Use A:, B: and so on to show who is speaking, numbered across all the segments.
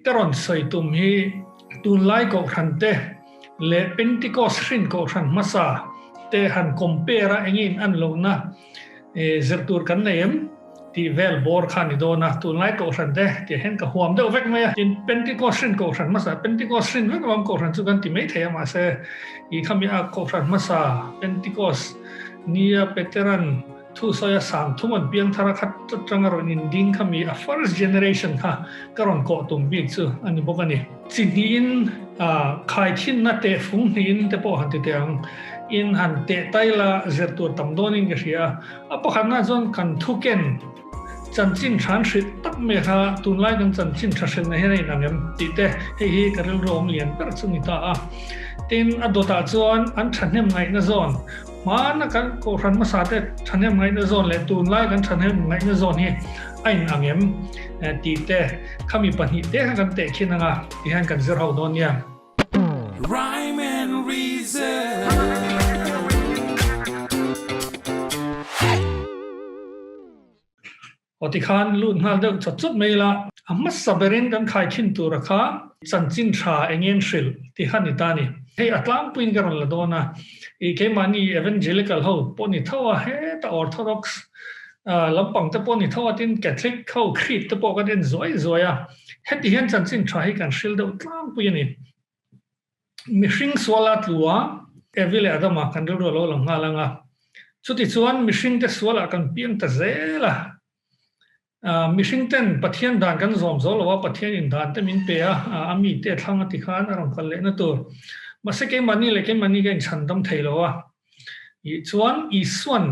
A: karon soi tum hi tun lai ko khan te le Pentecost rin ko khan masa te han compare engin an lo na zertur kan nem ti vel bor khan do na tun lai ko khan te ti hen ka huam do vek me in Pentecost rin ko khan masa Pentecost rin vek wam ko khan chu kan ti me the ma se I khami a ko khan masa Pentecost nia veteran thu soya sam thuman piang thara khat changaron in ding khami a first generation kha karon ko tum bi chu ani bokani chin khai thin na te phung hin te po han te ang in han te taila zertur tamdonin ge ria apo khana zon kan thuken chanchin than shit tak me ha tunlai kan chanchin thasel na henai nangem ti te hi karil rom lian per chungi ta a tin adota chuan an thanem ngai na zon mana kan ko ran ma sa te thanem ngai na zon le tunlai kan thanem ngai na zon hi ain angem ti te khami pani te kan te khinanga ti han kan zer hau don ya
B: Rhyme and reason
A: Oti khan lun hal de chot me la amma saberin kan khai thin tu rakha chanchin tha engen shil ti han itani hei atlang puin garon la dona I ke mani evangelical ho poni thawa he ta orthodox lampang te poni thawa tin catholic ho creed te po ka den zoi ya heti hian chanchin tha hi kan shil de tlang puin ni mishing swala tlua evile adama kan ro lo lang halanga chuti chuan mishing te swala kan pian ta zela Mishington pathian dan kan zom zo lawa pathian in dan te min pe a ami te thanga ti khan aram kal le na tur masake mani le ke mani gen chandam thailowa I chuan iswan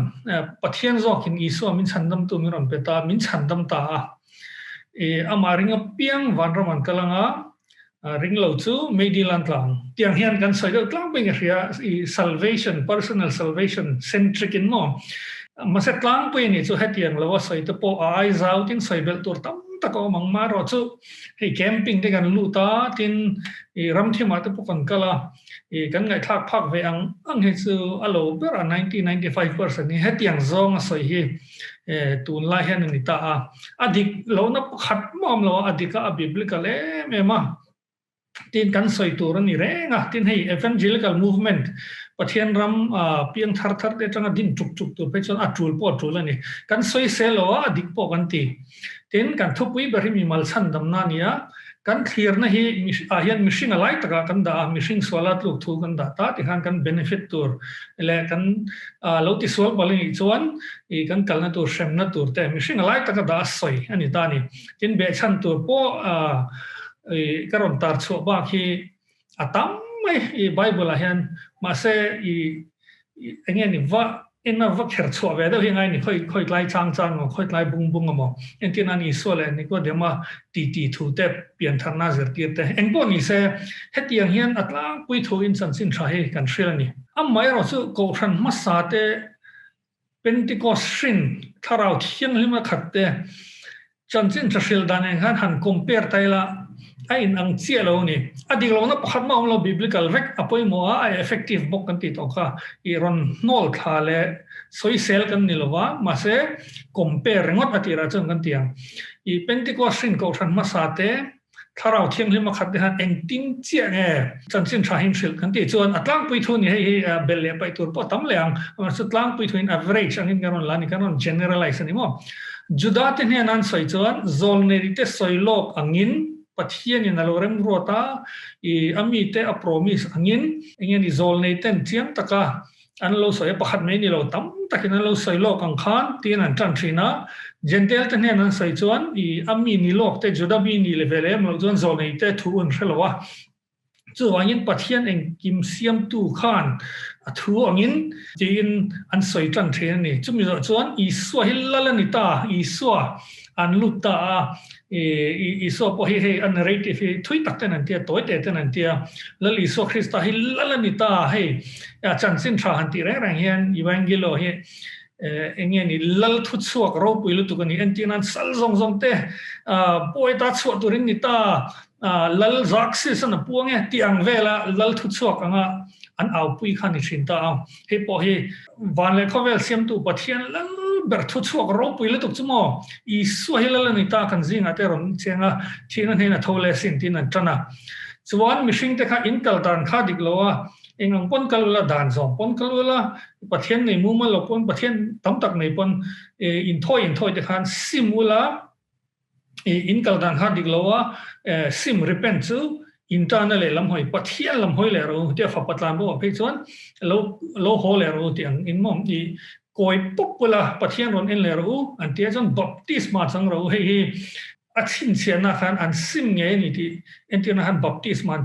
A: pathian zo kin iswa min chandam tu mi ron peta min chandam ta amaringa piang vanraman kalanga ring lo chu medilan tlang tiang hian kan soi do tlang ping ria salvation personal salvation centric in no maset lang po ini chu hetiang lawa soi te po ai zau tin soi bel tur tam ta ko mang ma ro chu hei camping te kan lu ta tin ram thima te po kan kala kan ngai thak phak ve ang he chu alo ber 95% ni hetiang zong soi hi tun la hian ni ta adik lo na khat mom lo adika biblical me ma tin kan soi tur ni renga tin hei evangelical movement pathian ram piang thar te tanga din tuk tur pe chon atul po tul ani kan soi selo adik po kan ti tin kan thupui bari mi mal san dam na nia kan clear na hi hian mishing alai taka kan da mishing swalat lu thu kan da ta ti kan benefit tur le kan lo ti swal balin chuan kan kalna tur shem na tur te mishing alai taka da soi ani ta ni tin be chan tur po karon tar chu ba khi atam mai bible a hian ma se engin ni va ina va kher chu ve da hingai ni khoi lai chang khoi lai bung mo entin ani sole ni ko dema ti thu te pian tharna zer tir te engpo ni se hetiang hian atlang pui thu in san sin tha he kan shril ni mai ro chu ko than ma sa te Pentecost shin tharau thian lima khatte chanchin thril dan han compare taila ain ang chialo ni adik lo na pakhat ma lo biblical vek apoi mo a effective bok kan ti to kha iron nol khale soi sel kan nilowa ma se compare ngot atira chon kan tiang Pentecost rin ko than ma sa te tharau thiang lima khat de han engting chia nge chanchin thahin shil kan ti chuan atlang pui thu ni hei belle pai tur po tam leang ma su tlang pui thu in average angin garon lani kanon generalize ani mo juda te ne nan soi chuan zol ne te soi lok angin pathian in alorem rota ami te a promise angin engin izol nei ten chiam taka an lo soi pakhat me ni lo tam takin lo soi lok ang khan tin an tan thina gentle te nan soi chuan ami ni lok te judabi ni level em lo chuan zol nei te thu un hrelowa chu angin pathian eng kim siam tu khan a thu angin tin an soi tan thina ni chumi chuan iswa hillalani ta iswa an luta iso po hi an narrative thui takten an tia toy te ten an tia lali so Krista hi lalani ta hei chanchin tha han ti reng hian evangelo hi engin ni lal thu chuak ro pui lu tu kan ni entinan sal zong te poi ta chuak turin ni ta lal zaksi san puang e tiang vela lal thu chuak anga an au pui khan ni thin ta he po hi van le khovel siam tu pathian lal เบิร์ทุชัวกรบไปแล้วตุกจมออีสวยแล้วนี่ตากันซิงอาเตอร์เชียงที่นั่นเห็นทอเลสินที่นั่นจันนะส่วนมิชิงเตค่ะอินกัลดันข้าดิกลัวเองปนกัลละด่านสองปนกัลละประเทศในมุมมันเราปนประเทศตั้มตักในปนอินทอยเตค่ะซิมูละอินกัลดันข้าดิกลัวซิมริเพนซูอินเตอร์นั่นเลยลำหอยประเทศลำหอยเลยเราเดี๋ยวฝับปัตตานบอกพี่ชวนเราโหเลยเราที่อินมอมที่กอยปุ๊บเวลาประเทศเราเองเลยเราอันที่จนบัพติสมาสังเราให้อัดสินเสียนะครับอันซิมเงี้ยนี่ที่อันที่นั่นบัพติสมา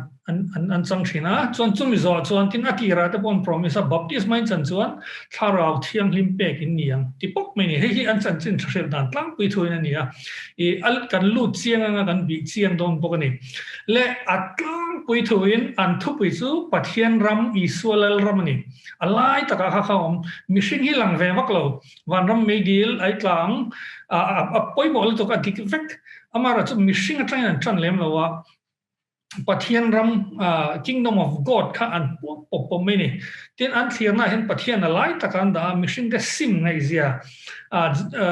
A: อันสังเกตนะส่วนจุดมิจฉาส่วนที่นักกีฬาที่ผมพร้อมจะบัพติสมาจันส่วนถ้าเราเที่ยงลิมเปกินเนี่ยที่ปุ๊บไม่เนี่ยให้อันสันสินเสียดันตั้งไปทุยนั่นเนี่ยอันกันลู่เชียงกันบีเชียงโดนพวกนี้และอัดตั้งไปทุยอันทุบไปสู่ประเทศรำอิสราเอลรำนี่อะไรตะกะข้าวมิชิงฮิลังเวมักเราวันรำไม่ดีไอ้ตั้งไปบอกเลยตัวกันที่เฟกอามาเราจะมิชิงอะไรนั่นจันเล่มเราว่าประเทศรำKingdom of God ข้าอันปกไม่เนี่ยที่อันเทียนน่ะเห็นประเทศอะไรตะกันดามิชิงเดซิมไงเสีย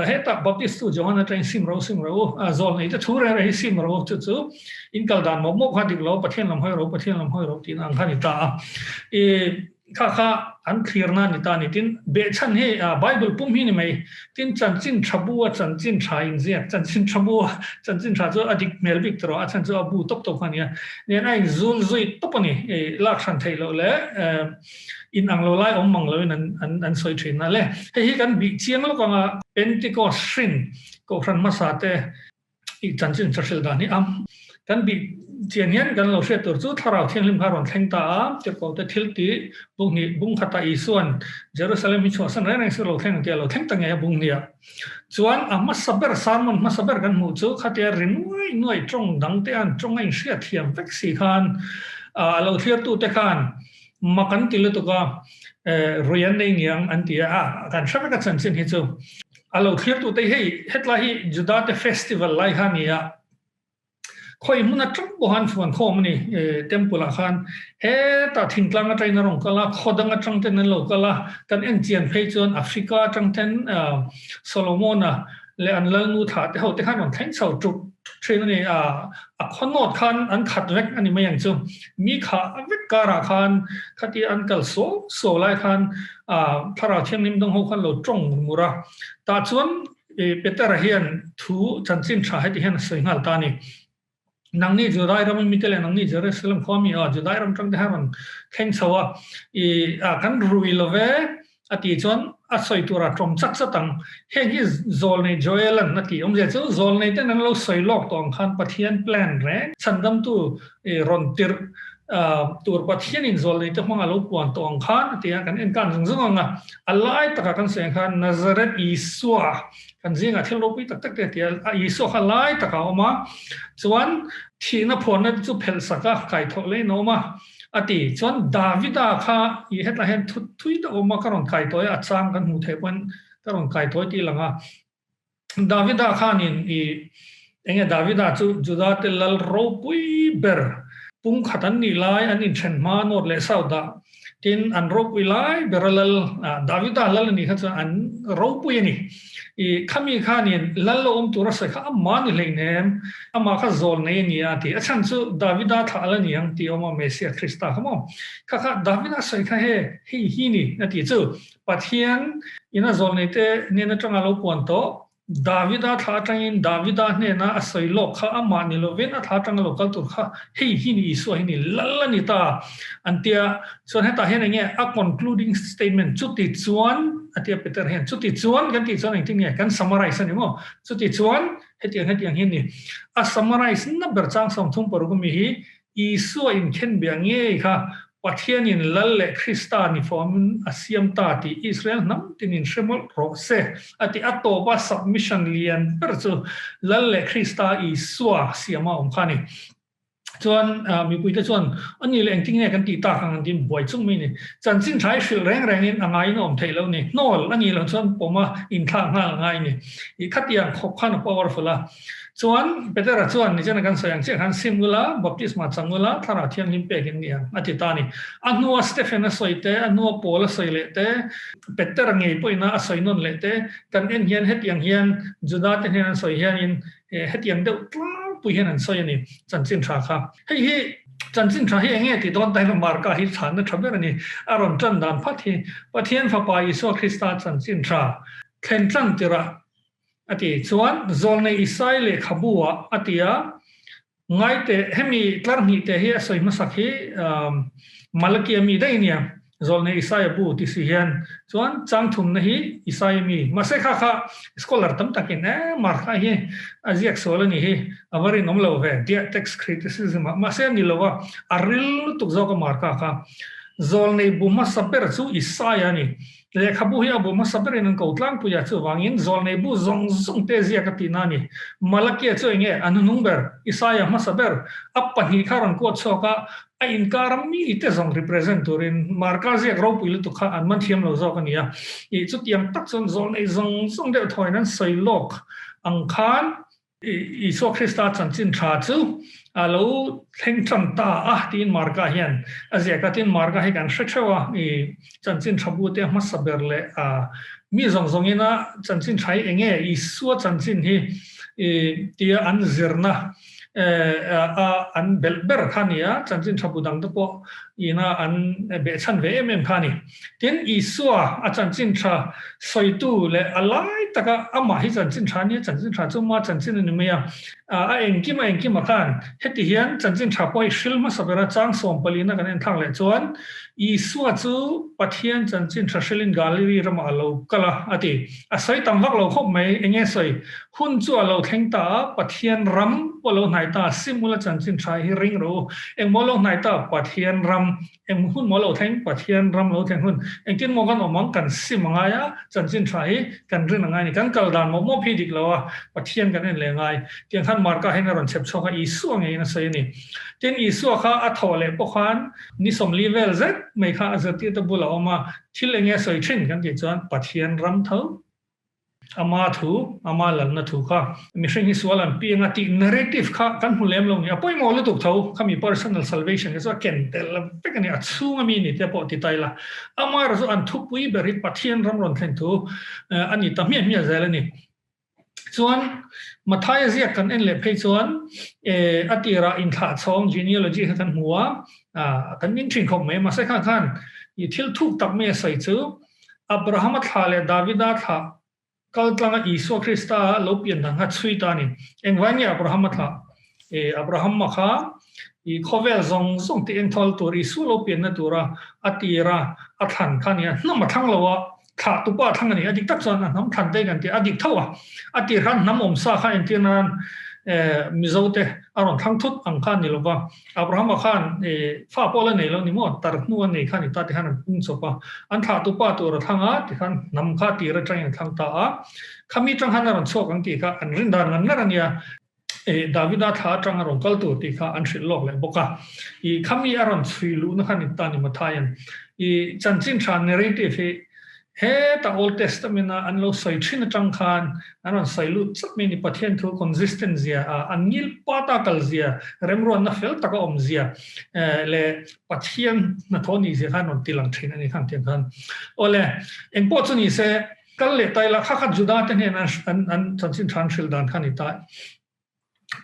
A: เฮตับบัพติสต์จอห์นจะซิมเราโซนนี้จะทูเรย์ให้ซิมเราจู่ๆอินกัลดานมกขัดอีกแล้วประเทศลำห้อยเราที่นั่งขันตาข้าอันเคลียร์นั่นนี่ตานี่ที่เบชันให้ไบเบิลปุ่มหินไหมที่จันจินชับัวจันจินชายอินเสียจันจินชับัวจันจินชายจะอดีตเมลบิกตรออาจารย์จะอบูตบกันเนี่ยเนี่ยไอ้ซูลซุยตบนี่ลักษณะไทยเราเลยอินอังโลไลมังเลยนั่นสวยจริงนั่นแหละให้กันบิเชียงแล้วก็เป็นที่ก็สินก็ครั้งมาสาเตอีจันจินชัดดานี่กันบิเจียนเห็นกันเราเชื่อตัวจู่ถ้าเราเที่ยงลิมพารอนแข่งตาจะก็จะทิลตีบุ้งขัดตาอีส่วนเยรูซาเล็มมิชวัสันไรนั่งสิเราแข่งเดียวเราแข่งตั้งไงบุ้งเนี่ยส่วนมาสับเบอร์สามมันมาสับเบอร์กันหมู่จู่ขัดเดียรินน้อยตรงดังเตียนตรงไอ้เสียเทียมเฟกซี่ขันเราเที่ยวตู้เตขันมากันติลุตุก็เรียนในเงี้ยอันที่กันชอบกันสันสินฮิจูเราเที่ยวตู้เตให้เฮ็ดละให้จุดาเตเฟสติวัลไลฮานี่คอยมันจังบุหันส่วนข้อมันนี่เต็มปุระขันแต่ทิ้งกลางใจนรงก็ละขดังจังเต็นนั่นโลก็ละกันเอ็นเจียนเพจวนแอฟริกาจังเต็นโซโลมอนและอันเล่นูถาแต่เขาแต่ขันมันแทงเสาจุกเช่นนี่คนโนดขันอันขัดเวกอันนี้ไม่อย่างจู่มีขาเวกการาขันขัดที่อันกัลโซไลขันถ้าเราเที่ยงนิ่มต้องหัวขันเราจงมุระแต่ส่วนเป็นแต่ละเฮียนทูจันทร์สินชาให้ที่เฮียนสวยงามตานี่นังนี่จุดได้เราไม่มีเทเลนังนี่เจอเรื่องสลัมความมีจุดได้เราต้องได้มันแข่งสวะกันรุยลเวอติจวนอัศวิตัวรัตรมสักสัตังเฮกิโซลในจอยลันนักที่อมเจจูโซลในแต่นั้นเราสวยลอกตองขันปะเทียนแปลนแรงฉันดำตัวรอนติร์ตัวปะเทียนอินโซลในแต่ห้องเราปวนตองขันที่กันเอ็นกันซึ่งงอะไรตะกันเสียงขันนาซาเรตอิสวากันจริงที่เราไปตักเดียวอิสวาขันไล่ตะกันออกมาส่วนที่นับพอนั้นจะเพลสกัดไก่ทอเลยโนมาอติส่วนดาวิดาค่ะอีเหตุเห็นทุยตัวออกมาการอนไก่ตัวอัดสร้างกันหูเทปมันการอนไก่ตัวที่หลังดาวิดาค่ะนี่เองดาวิดาจุดาเตลลโรปุยเบอร์ปุ่งขัดนี่ไล่อันนี้เช่นมาโนดเลสาวดาทินอันโรปุยไล่เบอร์ลดาวิดาลลนี่เขาจะอันโรปุยนี่ข้ามีข้านี่ลัลลตัวรัสข้ามานี่เลยเนี่ยอามาข้าโซนนี่นี่ที่อาจารย์จู่ดาวิดาท่าลันยังที่อามาเมสซิอาคริสต์เขาบอกข้าดาวิดาใส่ข้าฮีนี่ที่จู่ปัจจัยอินาโซนนี่เตเนี่ยนั่งจังเราปวนโตดาวิดาท่าจังอินดาวิดาเนี่ยนะอาศัยโลกข้าอามานี่โลเวนะท่าจังโลกัลตุข้าฮีนี่สวยนี่ลัลลนี่ตาอันที่ส่วนให้ตาเห็นอย่างเงี้ยconcluding statement จุดที่ชวนอันที่เป็นเห็นจุดที่ชวนกันที่ชวนอย่างที่เนี่ยกัน summarize นี่มั้งจุดที่ชวนให้ที่อย่างเห็นนี่summarize นั่นเป็นจังสองทุ่มปรุกมีฮีอีส่วนเช่นเบียงเงี้ยค่ะประเทศนี้ลัลเลคริสตานิฟอร์มอาเซียมตาที่อิสราเอลนั่นที่นินเชมอลโรเซอันที่อัตโตบาสับมิชันเลียนเปิดจู่ลัลเลคริสตาอิสวาเสียมาองค์ข้านี่ส่วนมีปุยแต่ส่วนอันนี้แรงจริงเนี่ยกันตีตากันที่บ่อยจุ่มมีนี่จันทร์สิ้นใช้ฟิลแรงนี่อะไรน้องไทยแล้วนี่โน่อันนี้เราส่วนผมว่าอินทางง่ายนี่อีกขัดอย่างขบขัน powerful ละ chuan Peter chuan ni chen kan sayang che han simula baptisma changula thara thian lim pe kin nia atitani anua Stephen soite anua Paul soilete Peter ngei poina asoinon lete kan en hian hetiang hian juda ten hian soi hian in hetiang deuh tlang pui hian an soini chanchin tha kha hei chanchin tha hi enge ti don dai marka hi chan na thaber ani aron chan dan phathi pathian pha pa Isu Krista chanchin tha khen chan tira ati chuan zolne isai le khabua atia ngai te hemi tlarmi te hi soi masakhi malaki mi dainia zolne isai bu ti si hian chuan changthum na hi isai mi masekha kha scholar tam takin markha hi aziak solani hi avari nomlo ve dia text criticism mase ni lowa aril tuk zo ka marka kha zolne bu masaper chu isai ani le khabu hi abu masaber in ko tlang puya chu wangin zolne bu zong zong te zia ka tinani malaki chu nge anunungber isaya masaber apani kharan ko choka a inkaram mi ite zong represent turin marka zia gro puilu tu kha an man thiam lo zo ka nia I chu tiam tak chon zolne zong zong de thoinan soilok angkhan Isu Krista chanchin tha chu alo thlengcham ta tin marka hian azia ka tin marka hi kan hrethewa I chanchin thabu te masaber le mi zong zongina chanchin thai enge Isu chanchin hi tia an zirna an belber khania chanchin thabu dang to po ina an be chan ve em khani tin Isu a chanchin tha soitu le alai taka ama hi chanchin tha ni chanchin tha chu ma chanchin ni me a engki ma khan heti hian chanchin tha poi shilma sabera chang som palina kan en thang le chuan Isu chu pathian chanchin tha shilin gallery ram alo kala ati asai tamwak lo khop mai enge soi hun chu alo thengta pathian ram polo naita simula chanchin tha hi ring ro engmolo naita pathian ram em hun molo theng pathian ram lo theng hun engkin mo kan omang kan simangaya chanchin tha hi kan rin ngai ni kan kaldan mo phi dik lawa pathian kan en le ngai tiang khan marka hen ron chep choka Isu ngai na sei ni tin Isu kha a thole po khan ni som level zet mai kha azati to bula oma thilenge soi thin kan ti chuan pathian ram tho ama thu ama lan na thu kha mission hi swalan pi nga ti narrative kha kan hulem lo ni apoi mo lu tuk tho khami personal salvation is a ken tel pekani achunga mi ni te po ti taila ama ro an thu pui beri pathian ram ron thlen thu ani ta mi zela ni chuan mathai zia kan en le phei chuan atira in kha chong genealogy kan huwa kan nin thin khom me ma se kha khan I thil thuk tak me sai chu Abraham thale Davida tha kaltlanga Isu Krista lo pian dang ha chui ta ni engwani Abraham tha Abraham ma kha I khovel zong zong ti en thol tur Isu lo pian na tura atira athan khan ya nam thang lo tha tu pa thang ani adik tak chon nam than te kan ti adik thawa atir ran nam om sa kha en tinan mizote aron thang thut ang khan ni lova Abraham khan fa pola nei lo ni mo tar nu an nei khan I ta ti han pung chopa an tha tu pa tur thanga ti khan nam kha ti ra tang thang ta khami tang han ron chok ang ti kha an rin dan ngan narania Davida tha tang ron kal tu ti kha an shil lok le boka I khami aron chui lu na khan ta ni mathayan I chanchin tha narrative he ta Old Testament an lo soi thin tang khan anon sai lu chak me ni pathian thu consistent zia angil pata kal zia remro na fel taka om zia le pathian na thoni zia khan on tilang thin ani khan tiang khan ole eng po chu ni se kal le tai la kha kha juda te ne an chanchin than shil dan khan ita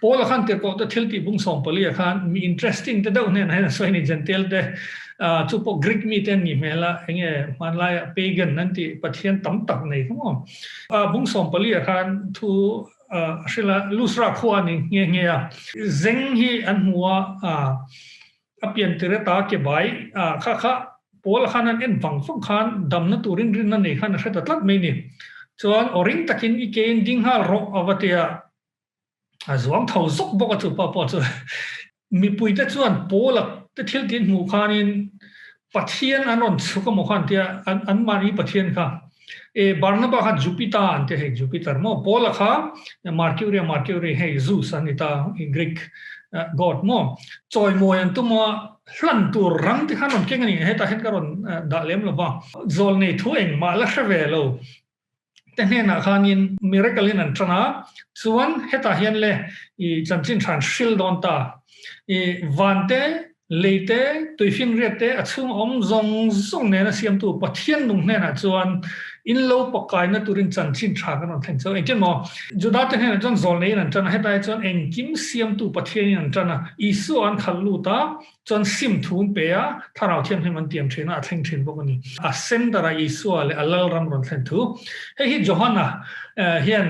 A: Paul khan te ko to thil ti bung som pali khan mi interesting te dau ne na soi ni gentle te chupo Greek mi ten ni mela enge manlaya pagan nanti pathian tam tak nei ko bung som pali khan thu shila lusra khwa ni nge ya zeng hi an huwa apian tere ta ke bai kha Paul khan an en bang phong khan dam na turin rin na nei khan hret tlak me ni chuan oring takin I kein ding hal ro avatia azwang thau zok boka chu pa po chu mi pui te chuan Paul te thil tin mu khanin pathian anon chuka mo khan tia an mari pathian kha Barnabas kha Jupiter ante he Jupiter mo Paul kha Mercury he Zeus anita in Greek god mo choi mo an tumo hlan tur rang ti khanon kengani he ta het karon da lem lo ba zol nei thu eng ma la khave lo แต่เนี่ยนะคันยินมิเรกลินันทนะส่วนเหตุการณ์เลยจันจินทรานชิลดอนตาวันเตเลยเตตุยฟินเรียเตอัศวซงเนี่ยนะเสียมตัวปะเทียนตรงเนี่ยนะส่วนอินโลปกายนะตุรินจันจินทรากันนั่นแทงส่วนเองเช่นมอจุดนั้นเนี่ยนะจันโซนเนี่ยนะจันเหตุการณ์ส่วนเองกิมเสียมตัวปะเทียนนั่นจันนะอิสุอันขัลลูตาจันซิมทูนเปียถ้าเราเทียมให้มันเตรียมเทรนนะแทงเทรนพวกนี้เซนดาราอิสุอะไรอัลลอฮ์รำรอนแทงทูเฮ้ยโจฮันนะเฮียน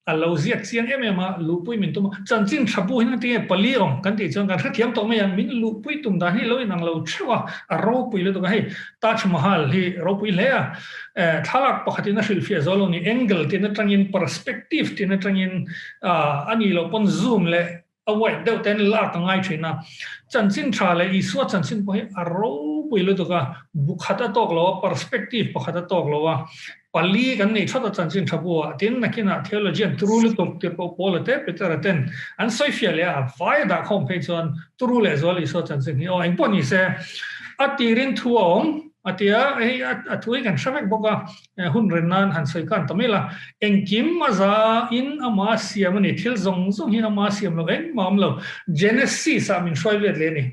A: อัลลอฮ์เสียเสียงมาลูปุยมินตุมจันจินทับปุยนั่นที่ปลีองกันที่จังกันถ้าเทียมตัวไม่ยังมินลูปุยตุมดานี่เราอินังเราเชื่อว่าเราปุยเลยตัวกันให้ตัชมฮัลที่เราปุยเลยถ้าหลักปกตินั่นคือฟิลโซโลนี่แองเกิลที่นั่นตรังยินเพอร์สเปกทีฟที่นั่นตรังยินอันนี้เราปนซูมเลยเอาไว้เดี๋ยวแต่นี่ลากตั้งไงใช่นะจันจินชาเลยอีสวดจันจินปุยเราปุยเลยตัวกันบุคคลตอกเราเพอร์สเปกทีฟบุคคลตอกเราว่าปลีกันนี่ชอบจันจินทับวัวที่นั่นกินอะเทโลจีนทรูลตกที่เราโพลเตปเตอร์เทนอันสอยฟิลเลยไฟดักคอมเพจวนทรูเลสวอลิสวดจันจินนี่โอ้เอ็งปนนี่เสอัติรินทัวองอัติยาอัตุยกันชอบบอกว่าหุ่นเรนนันหันสอยกันทำไมล่ะเอ็งกิมมาซาอินอามาเซียมันนี่ทิลซงหินอามาเซียมเราเอ็งมามเราเจเนซิสอามินช่วยเวทเลยนี่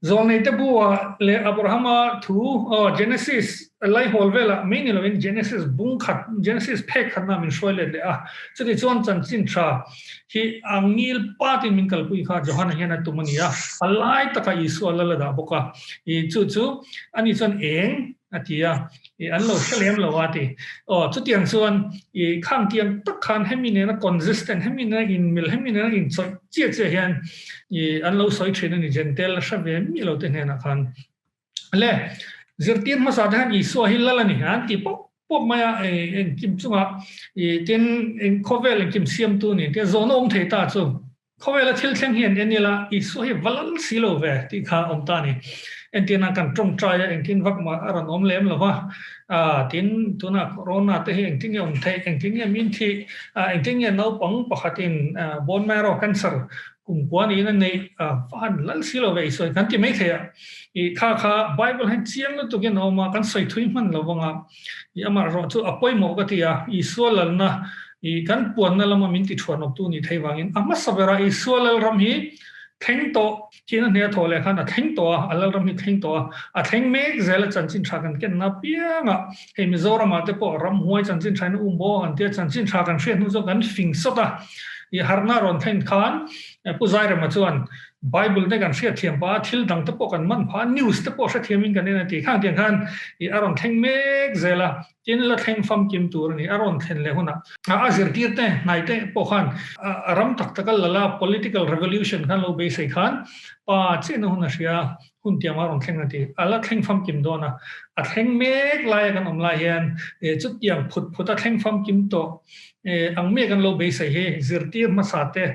A: Zon itu buat le Abraham tu Genesis lai holvela meni lo in Genesis bungkat Genesis pek karena min soile le jadi zon chan chin tra hi angil pati min kalpui kha Johanna hian tu mania alai taka Isu alala da boka I chu ani zon eng atia an lo chlem lo ati chu tiang zon I khang tiang tak khan hemine na consistent hemine in mil hemine in chia hian an lo soi thin ni gentle shavem mi lo te na khan le zirtin ma sa dan Isu hilala ni han ti pop maya en kim chunga ten en khovel en kim siam tu ni te zon om thei ta chu khovel a thil thleng hian enila Isu hi valal silo ve ti kha om ta ni en tin kan trong trai en tin vak ma aran om lem lo wa tin tuna corona te en tin om thei en tin min thi en tin no pang pakhatin bone marrow cancer cùng quan ý này phản lẫn xí lo vậy rồi cái gì mấy thế à kha Bible hay chiang nó tụi cái nào mà cái sợi thủy mình là vâng à mà rồi chú apoi một cái gì à Isu lần na cái buồn là mà mình chỉ chuẩn học tu ni thấy vàng in mà sao vậy Isu lần ram hi thánh to chỉ là nghe thôi là khán là thánh to Allah ram hi thánh to thánh mấy giờ là chân chính cái cái na piang à hay mình giờ mà tới bỏ ram huay chân chính nó bo anh tiếc chân chính cái chuyện nó cái phình sốt à harna ron thánh khan puzai ra machuan Bible ne kan ria thiam pa thil dang te po kan man pha news te po sha thiamin kan na ti khang tiang khan I aron theng mek zela tin la theng fam kim tur ni aron then le huna azir tir te nai te po khan ram tak takal la political revolution kan lo be sai khan pa chen huna ria hun tiam aron theng na ti ala theng fam kim do na a theng mek lai kan om lai hian chu tiang phut a theng fam kim to ang me kan lo be sai he zirtir ma sa te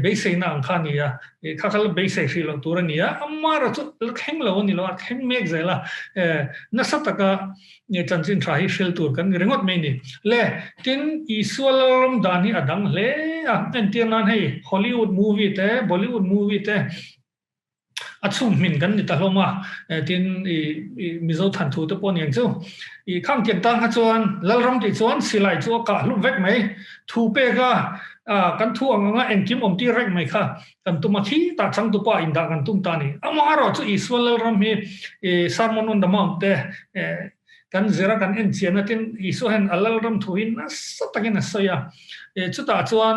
A: be sai na ang khan ya khakal be sai fi lo tur ni ya amara chu theng lo ni lo theng mek zela na sataka chan chin thai shel tur kan rengot me ni le tin isualam dani adang le en tian nan hei Hollywood movie te Bollywood movie te achum min kan ni ta hloma tin mizo than thu te pon yang chu khang tiang tang ha chuan lalram ti chuan silai chu ka lu vek mai thu pe ka kan thu anga en kim om ti rek mai kha kan tu ma thi ta chang tu pa in da kan tum ta ni amaro chu Israel lalram hi sermon on the mount te kan zera kan en chiana tin Isu han lalram thu in satakin asaya chu ta chuan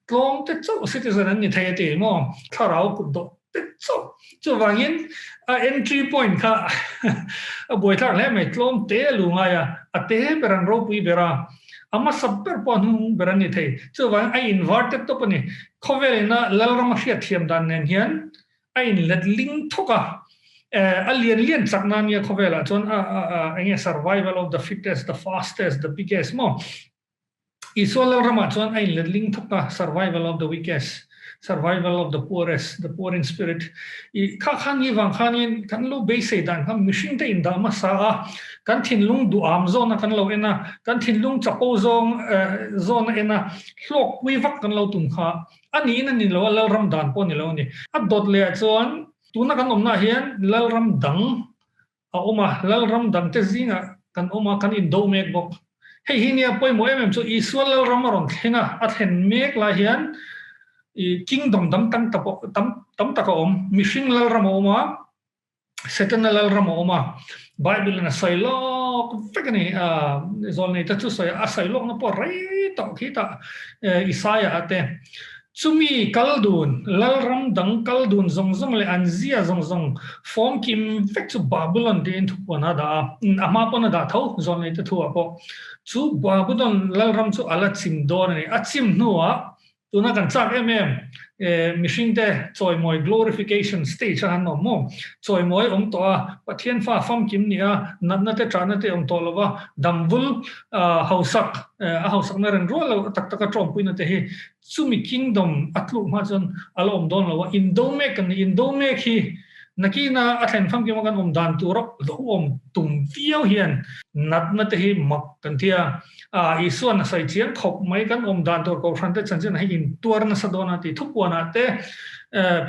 A: tlong te chu citizen ni thai te mo tharau ku do chu wangin entry point kha boi thar le mai tlom te lunga ya ate beran ro pui bera ama sabber pon beran ni thei chu wang I inverted to pani khovelina lalram hria thiam dan nen hian I let link thoka alien chaknan ya khovela chon enge survival of the fittest the fastest the biggest mo Isolal rama chon I let link thoka survival of the weakest survival of the poorest, the poor in spirit. Khan yi wang khan yin kan lo be sei dan kan machine te in da ma sa kan thin lung du am zone kan lo ena kan thin lung chapo zone ena hlok wi vak kan lo tum kha ani na ni lo ram dan po ni lo ni a dot le chuan tuna kan omna hian lal ram dang a oma lal ram dang te zinga kan oma kan in do mek bok hei hinia poi mo em chu Israel lal ramaron thenga a then mek la hian kingdom dam tam taka mishing lal ramoma setan lal ramoma Bible na sailok vekani zol nei ta chu sai a sailok na po rei to kita Isaiah ate chumi kaldun lalram dang kaldun zongzong le anzia zongzong form kim vek chu Babylon din thu pona da ama pona da tho zol nei ta thu apo chu Babylon lalram chu ala chim don ni achim nuwa tuna kan chak mishing te choi moi glorification stage han no mo choi moi to pathian fa fam kim nia natna te trana te to lova damvul hausak na ren ro tak tak trom puina te hi sumi kingdom atlu ma jon alom don lova indome hi nakina athen fam kim kan dan tu ro lo tum viau hian natna te hi mak kan tia isuan na sai chiang khop mai kan dan tur ko fran te chanchen hi in tur na sadona ti thupwana te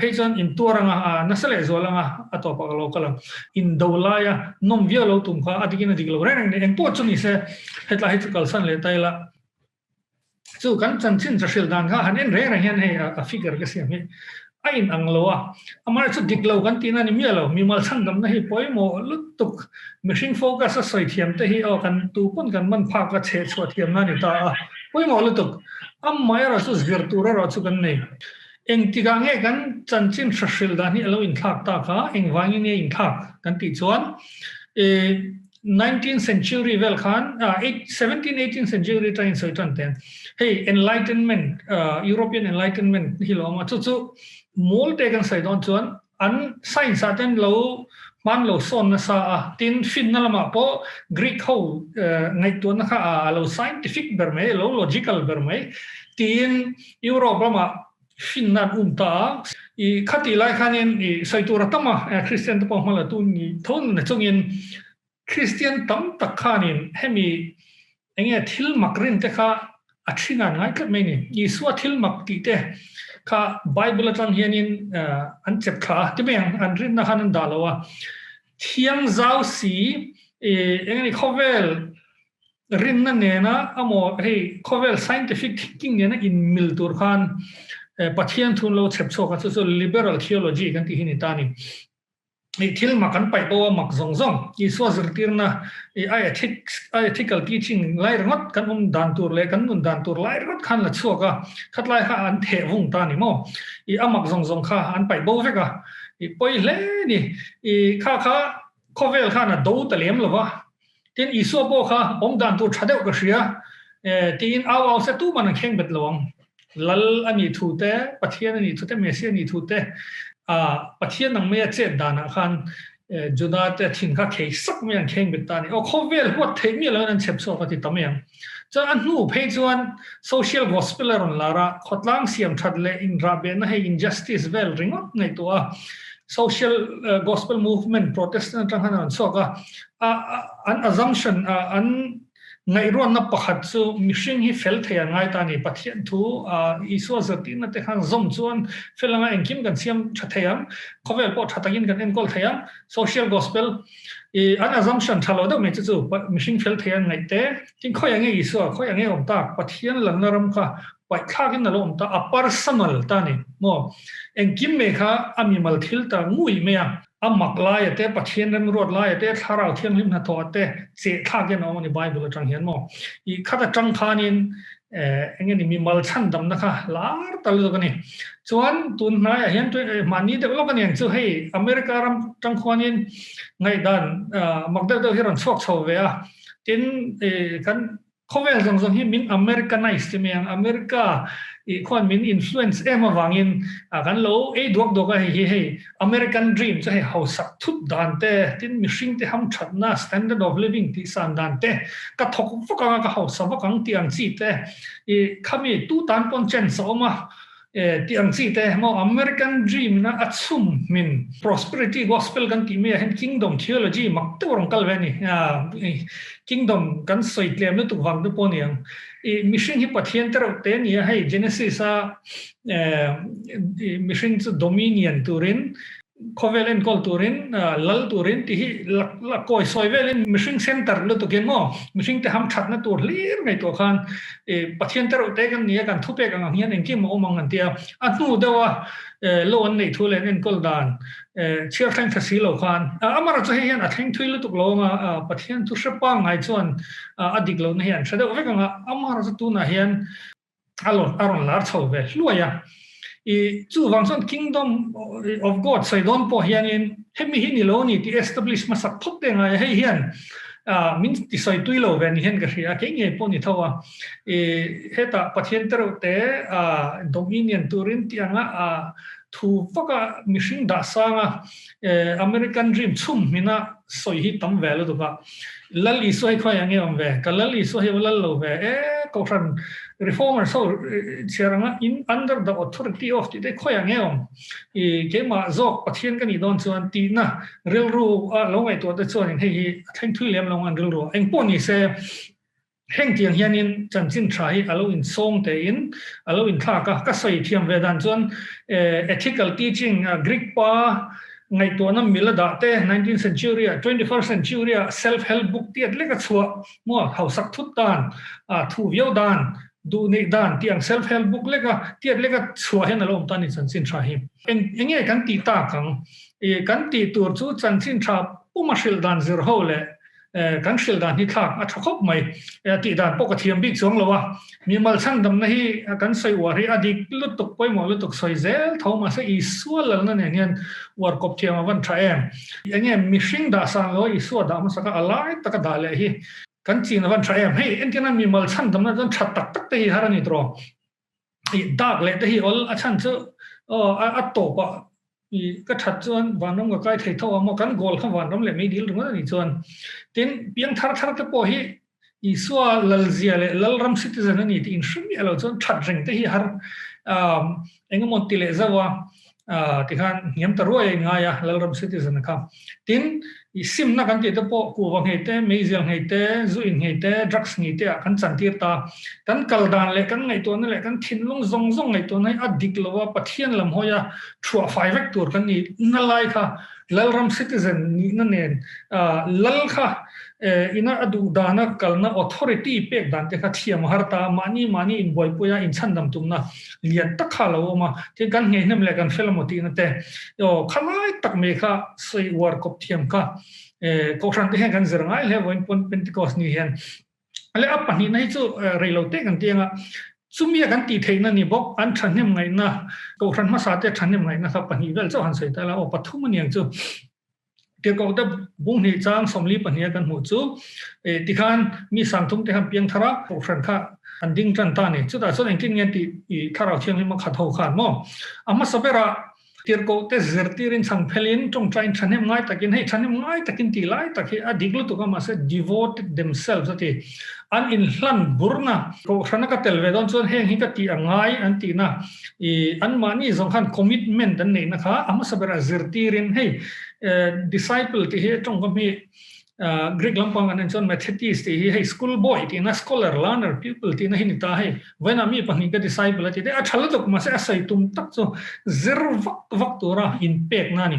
A: phejan in turanga na sale zolanga atopa lokala in dolaya nom via lo tum kha adigina diglo reng ne en po chuni se hetla hitkal san le taila chu kan chanchin chashil dan kha hanen re re hian he a figure ka siam hi ain angloa amar chu diklo kan tina ni mialo mi mal sangam na hi poimo lutuk machine focus a soi thiam te hi o kan tu pon kan man pha ka che chwa thiam na ni ta poimo lutuk mai ra su virtura ra chu kan nei eng tiga nge kan chanchin shashil dan hi alo in thak ta kha eng wangi ne in thak kan ti chuan 19th century vel khan 17th 18th century time so tan ten hey enlightenment European enlightenment hi lo ma chu mol te kan sai don chuan an science aten lo man lo son na sa tin fin na lama po Greek ho ngai tu na kha lo scientific berme lo logical berme tin Europe ma fin na ta I khati lai khanin I sai tu ratama Christian to pa mala tu ni thon na chungin Christian tam tak khanin hemi enge thil makrin te kha achina ngai khat mai ni Iswa thil mak ti te kha Bible atang hianin an chep kha te beng an rin na hanan dalawa thiang zau si engani khovel rin na ne na amo hei khovel scientific thinking ne na in mil tur khan pathian thun lo chep chok chu liberal theology kan ti hini tani thil makan pai to mak zong zong Iswa zirtirna ethical teaching lai rangot kan dan tur le kan nun dan tur lai rangot khan la chuaka khatlai kha an the vung ta ni mo amak zong zong kha an pai bo veka poi le ni kha khovel kha na do ta lem lova tin Iswa bo kha dan tur thadeu ka sia tin aw se tu man kheng bet lawang lal ani thu te pathian ani thu te mesia ani thu te pathian nang me che dana khan juda te thin kha khei sak me an kheng betani o khovel what the mi lan chep so ka ti tamyang cha an nu phe chuan social gospel ron lara khotlang siam thadle in rabe na he injustice vel ringot ngai to social gospel movement protestant tang han so ka an assumption an ngai ron na pakhat chu mishing hi fel thaya ngai ta ni pathian thu Iswa zati na te khan zom chuan felanga engkim kan siam thathayam khovel po thatagin kan enkol thayam social gospel an assumption thalo da me chu mishing fel thaya ngai te tin khoyange Iswa khoyange omta pathian langnaram kha pai khagin na lom ta a personal ta ni mo engkim me kha amimal thil ta ngui me amak lai te pathian rem rod lai te tharau thiam lim na tho te che tha gen on ni Bible atang hian mo I khata tang khanin engeni mi mal chan dam na kha lar tal lo ni chuan tun na hian tu mani develop kan yang chu hei America ram tang khwanin ngai dan makdal do hiran chok chho ve a tin kan khovel jong jong hi min Americanized me ang America khon min influence em awangin kan lo duak doka hi American dream cha he hausak thut dan te tin mishing te ham thatna standard of living ti san dan te ka thok foka ka hausa wakang tiang chi te khami tu tan pon chen so ma tiang chi te mo American dream na achum min prosperity gospel kan ti me hen kingdom theology mak te rong kal ve ni kingdom kan soi tlem na tu wang de poniang mission hi pathian ter te ni hai Genesis mission to dominion turin Kovelen Kolturin, Lal Turin, Tihi, Lakoi Soivelin, Missing Center, Lutukemo, Missing the Ham Chatna to Lir, Metokan, a Patienter taken near and Tupek and Yan and Kim Omang and Tia, Atu Dawa, Low and Natulen and Koldan, Cheer Time Fasilo Khan, Amarazahan, I think to Lutukloma, Patian to Shapang, I son, Adiglon Hian, Shadow Amarazatuna Hian, Alon, Aron Lartove, Luaya. Chu Wangson Kingdom of God sai don po hianin hemi hi ni lo ni ti establish ma sak thop te ngai hei hian min ti sai tuilo ven hian ka ria ke nge po ni thawa heta pathian tero te dominion turin ti anga thu faka mission da sanga American dream chum mina soi hi tam velo to ka lali soi khoi ange om ve ka lali soi lal lo ve ko ran reformer so cheranga in under the authority of the khoyangeom kema zok pathian kan idon chuan ti na rilru lo ngai to da chuan hei theng thui lem long an rilru eng poni se heng tiang hianin chanchin thai alo in song te in alo in tha ka sai thiam vedan chuan ethical teaching Greek pa ngai to na milada te 19th century 21st century self help book ti atle ka chua mo hausak thut dan thu vio dan du nei dan tiang self help book lega tiat lega chua hen alom tani chanchin tha hi enge kan ti ta kang kan ti tur chu chanchin tha umashil dan zir hole kan shil dan hi thak a thokop mai ti dan pok thiam big chong lowa mi mal chang dam na hi kan sai war hi adik lutuk poi mo lutuk soi zel thoma se i sual na ne nian war kop thiam awan tha em enge mishing da sang lo i suwa da ma saka alai taka da le hi kan chin awan tha em hei entina mi mal chang dam na jan that tak tak te hi harani tro i dak le te hi ol a chan chu a to pa i ka that chuan wanom ga kai thei thawa mo kan gol kha wanom le me dil runga ni chuan tin piang thar thar te po hi i suwa lal zia le lal ram citizen ani ti in shmi alo chuan that ring te hi har engamon ti le zawa ti khan niam ta roi nga ya lal ram citizen kha tin i sim na kan ti te po ku wang he te meizil he te zu in he te drugs ni te kan chan tir ta kan kal dan le kan ngai to na le kan thin long zong zong ngai to nai adik lowa pathian lam hoya thua fai vek tur kan ni na lai kha lal ram citizen ni na nen lal kha ina adu dana kalna authority pek dan te kha thiam harta mani in boy puya in chandam tumna lian tak khala ma te kan nge nem le kan felmoti na te yo khalai tak me kha sei war kop thiam kha ko ran te kan zerngai le voin pon pentecost ni hen ale apani nai chu reilo te kan tianga sumia kan ti theina ni bok an thanem ngai na ko ran ma sa te thanem ngai na kha pani vel chaw han sei ta la o pathum niang chu te ko da bung ni chang somli pania kan hu chu tikhan mi sangthum te ham piang thara ko ran kha anding tan ta ni chu da so eng tin ngen ti i tharau thiang hi ma kha tho khan mo amma sabera tirko te zertirin sang phelin tong train thanem ngai takin hei thanem ngai takin ti lai takhi adiglu to ka ma se devoted themselves ati an in hlan burna ko khana ka tel vedon chon heng hi ka ti angai an ti na I an mani zong khan commitment an nei na kha amma sabera zertirin hei disciple ti he tong ka mi Greek lampang an chon Methodist ti hei school boy ti na scholar learner people ti na hin ta hei when ami pani ka disciple ti de a thala tok ma se asai tum tak so zero vak tura in pek na ni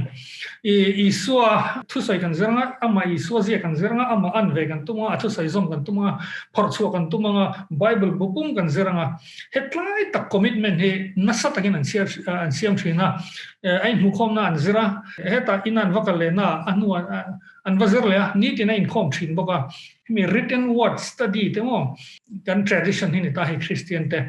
A: I suwa thu sai kan zeranga ama I suwa zia kan zeranga ama an ve kan tuma thu sai zom kan tuma phor chu kan tuma bible bupum kan zeranga hetlai tak commitment he nasa takin an siam thina ai mu khom na an zira heta inan vakale na anu an vazir le ni ti na in khom thin boka mi written word study te mo kan tradition hi ni ta hi Christian te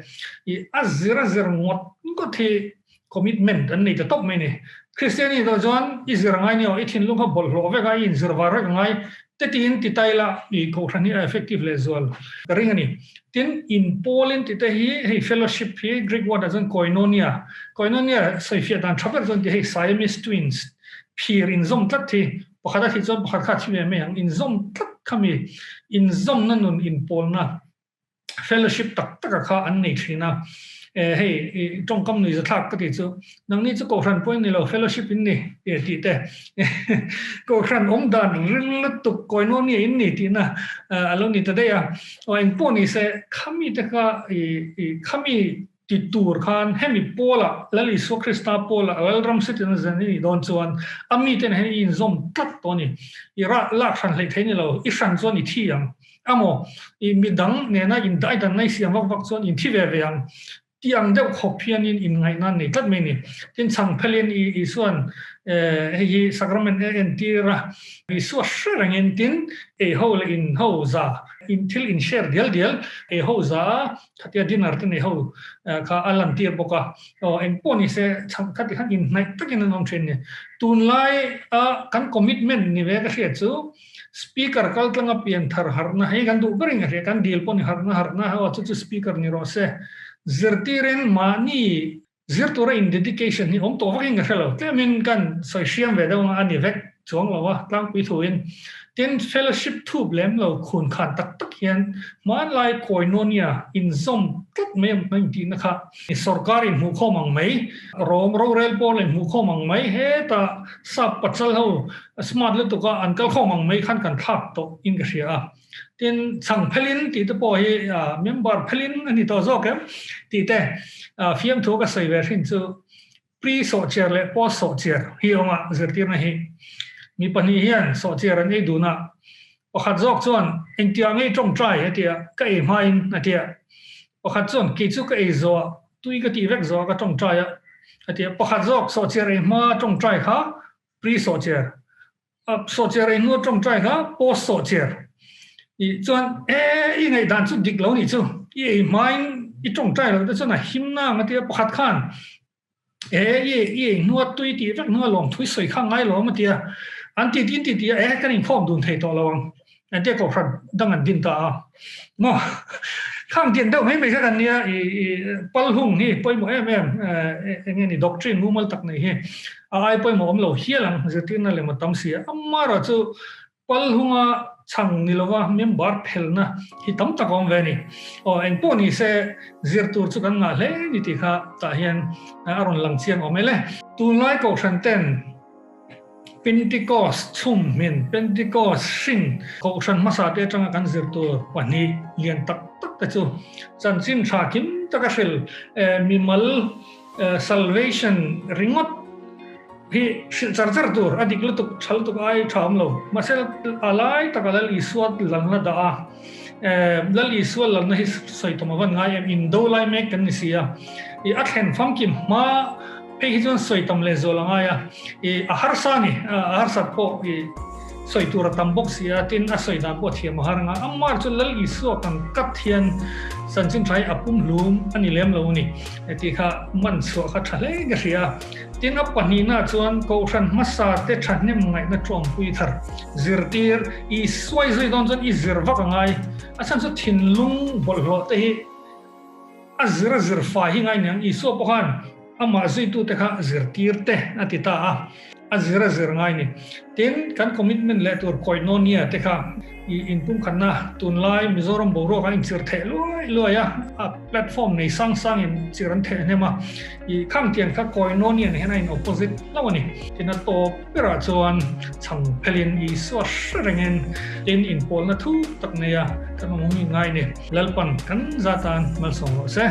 A: I azira zir ngot ko the commitment an nei ta top mai ni Christian ni do jon izir ngai ni o ithin lung kha bol lo ve ga in zir war ngai te tin ti taila I ko khani effective le zol ring ani tin in Poland ti te hi fellowship hi Greek word azon koinonia sai fia dan chaper zon ti hi Siamese twins phir in zom tat thi pakhat hi chon pakhat kha thime me ang in zom tat khami in zom nanun in Polna fellowship tak kha an nei thina hei trong kam ni thak ka ti chu nang ni chu ko ran point ni lo fellowship in ni ti te ko ran om dan ril tu koino ni in ni ti na alo ni ta de ya o en po ni se khami te ka khami ti tur khan hemi pola lali so krista pola welram sitin zani don chuan ami ten he in zom tat to ni ira la khan hlei theini lo I san chuan I thiam amo I midang ne na in dai dan nai siam wak chuan in thi ve ve ang tiang deuh khopian in ngai nan nei tat me ni tin chang phelin I suan hi sacrament en tira I su shreng tin e hole in ho za in til in share dial e ho za khatia dinner tin e ho kha alan tir boka o en poni se chang khati khan in nai takin nom chen ni tun lai a kan commitment ni ve ka hre chu speaker kal tlanga pian thar harna he gan du bring he kan deal poni harna ha chu speaker ni ro se zirtiren mani zirtura in dedication ni om to waking hello temin kan soi siam ve da ani vek chuang lawa tlang pi thuin ten fellowship thu blem lo khun khan tak hian man lai koinonia in zom kat mem nang ti na kha sarkar in hu khomang mai rom ro rel pol in hu khomang mai he ta sap pachal ho smart le to ka ankal khomang mai khan kan thak to in ga ria tin chang phelin ti te po hi member phelin ani to zo ke ti te fiam thu ka sai ver hin chu pre so chair le post so chair hi oma zirtir na hi mi pani hian so chair an ei duna pakhat zok chuan engtiang ei tong trai hetia ka ei main atia pakhat chuan ki chu ka ei zo tui ka ti vek zo ka tong trai atia pakhat zok so chair ei ma tong trai kha pre so chair so chair ei nu tong trai kha post so chair I chuan I ngai dan chu dik lo ni chu ei main I tong trai lo chuan a himna atia pakhat khan ei nuat tui ti vek nu lom thui soi kha ngai lo ma tia an ti tin ti kan in khom dun thei to lawang an te ko phran dang an din ta mo khang tin deuh mai mai ka kan nia I pal hung ni poimo em nge ni doctrine mu mal tak nei he ai poimo om lo hialang zetin na le ma tam sia amma ra chu pal hunga chang ni lowa member phelna hi tam takom ve ni o en poni se zirtur chu kan nga hle ni ti kha ta hian aron lang chiang omele tu lai ko than ten Pentecost chum min Pentecost sing ko san masa te changa kan zirtur pani lian tak ta chu chan sin tha kim taka sel mimal salvation ringot hi charger tur adik lutuk chal tuk ai tham lo masel alai takalal iswat langna da lal iswal langna hi soitomawan ngai em indo lai me kan sia I athen famkim ma pe hi jon soitam le zolanga ya I aharsani aharsat po I soitura tambok sia tin a soida po thiam haranga ammar chu lal iswa kan kat hian sanjin trai apum lum ani lem lo ni eti kha man so kha thale ga ria tin a pani na chuan ko ran masa te thanem ngai na trom pui thar zirtir I swai zoi don jon I zirwa ka ngai asan chu thinlung bollo te hi azra zirfa hi ngai nang I so pohan ama zoi tu te kha zirtir te atita azira zir ngai ni tin kan commitment le tur koinonia te kha I in pum khanna tunlai mizoram boro ka in chir the lo ya a platform nei sang in chiran the ne ma I khang tian kha koinonia ne na in opposite lawani tin a to pera chuan chang phelin I so shrengen in pol na thu tak ne ya kan mong ngai ne lalpan kan zatan mal song se